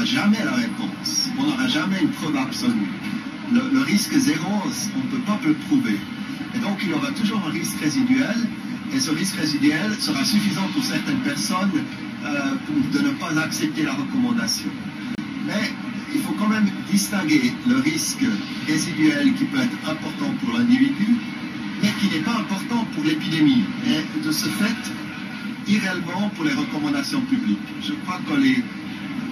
jamais la réponse. On n'aura jamais une preuve absolue. Le risque zéro, on ne peut pas le prouver. Et donc, il y aura toujours un risque résiduel. Et ce risque résiduel sera suffisant pour certaines personnes de ne pas accepter la recommandation. Mais il faut quand même distinguer le risque résiduel qui peut être important pour l'individu, mais qui n'est pas important pour l'épidémie. Et de ce fait, irréellement pour les recommandations publiques. Je crois que les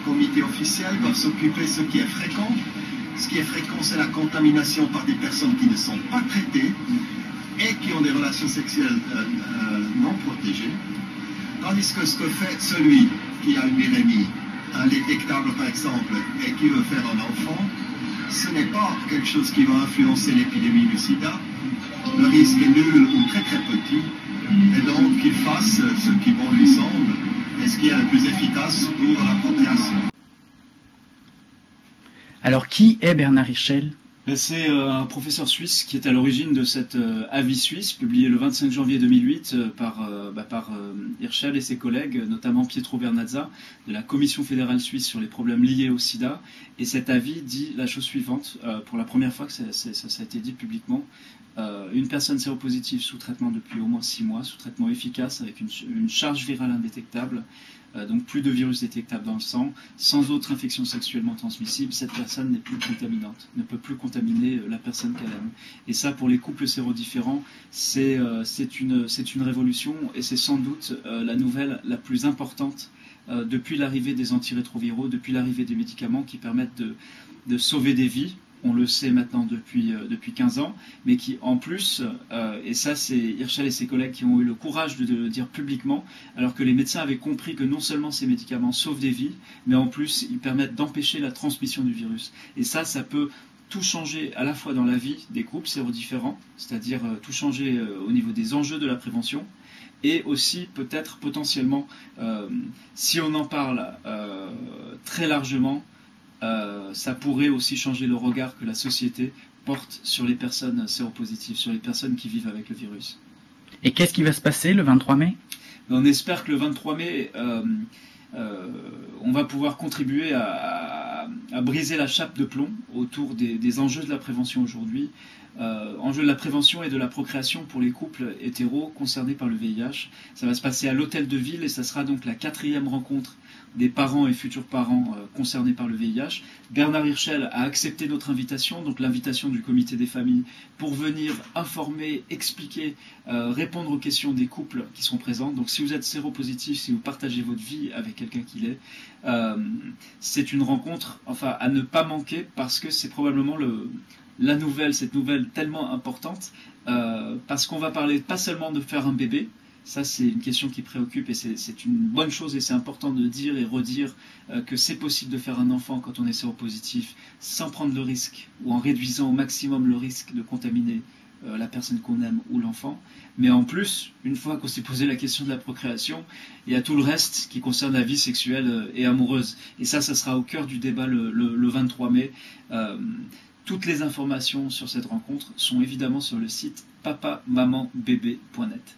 comités officiels doivent s'occuper de ce qui est fréquent. Ce qui est fréquent, c'est la contamination par des personnes qui ne sont pas traitées et qui ont des relations sexuelles non protégées. Tandis que ce que fait celui qui a une virémie indétectable, par exemple, et qui veut faire un enfant, ce n'est pas quelque chose qui va influencer l'épidémie du sida. Le risque est nul ou très très petit, et donc qu'il fasse ce qui bon lui semble et ce qui est le plus efficace pour la procréation. Alors qui est Bernard Hirschel ? C'est un professeur suisse qui est à l'origine de cet avis suisse publié le 25 janvier 2008 par Hirschel et ses collègues, notamment Pietro Vernazza de la Commission fédérale suisse sur les problèmes liés au sida. Et cet avis dit la chose suivante, pour la première fois que ça a été dit publiquement, une personne séropositive sous traitement depuis au moins 6 mois, sous traitement efficace avec une charge virale indétectable, donc plus de virus détectable dans le sang, sans autre infection sexuellement transmissible, cette personne n'est plus contaminante, ne peut plus contaminer la personne qu'elle aime. Et ça, pour les couples sérodifférents, c'est une révolution, et c'est sans doute la nouvelle la plus importante depuis l'arrivée des antirétroviraux, depuis l'arrivée des médicaments qui permettent de sauver des vies. On le sait maintenant depuis 15 ans, mais qui en plus, et ça c'est Hirschel et ses collègues qui ont eu le courage de le dire publiquement, alors que les médecins avaient compris que non seulement ces médicaments sauvent des vies, mais en plus ils permettent d'empêcher la transmission du virus. Et ça peut tout changer à la fois dans la vie des couples sérodifférents, c'est-à-dire tout changer au niveau des enjeux de la prévention, et aussi peut-être potentiellement, si on en parle très largement, ça pourrait aussi changer le regard que la société porte sur les personnes séropositives, sur les personnes qui vivent avec le virus. Et qu'est-ce qui va se passer le 23 mai ? On espère que le 23 mai, on va pouvoir contribuer à briser la chape de plomb autour des enjeux de la prévention aujourd'hui. Enjeu de la prévention et de la procréation pour les couples hétéros concernés par le VIH. Ça va se passer à l'hôtel de ville et ça sera donc la 4e rencontre des parents et futurs parents concernés par le VIH. Bernard Hirschel a accepté notre invitation, donc l'invitation du comité des familles, pour venir informer, expliquer, répondre aux questions des couples qui sont présents. Donc si vous êtes séropositif, si vous partagez votre vie avec quelqu'un qui l'est, c'est une rencontre à ne pas manquer parce que c'est probablement cette nouvelle tellement importante, parce qu'on va parler pas seulement de faire un bébé. Ça, c'est une question qui préoccupe et c'est une bonne chose et c'est important de dire et redire que c'est possible de faire un enfant quand on est séropositif sans prendre le risque ou en réduisant au maximum le risque de contaminer la personne qu'on aime ou l'enfant. Mais en plus, une fois qu'on s'est posé la question de la procréation, il y a tout le reste qui concerne la vie sexuelle et amoureuse. Et ça sera au cœur du débat le 23 mai. Toutes les informations sur cette rencontre sont évidemment sur le site papamamanbébé.net.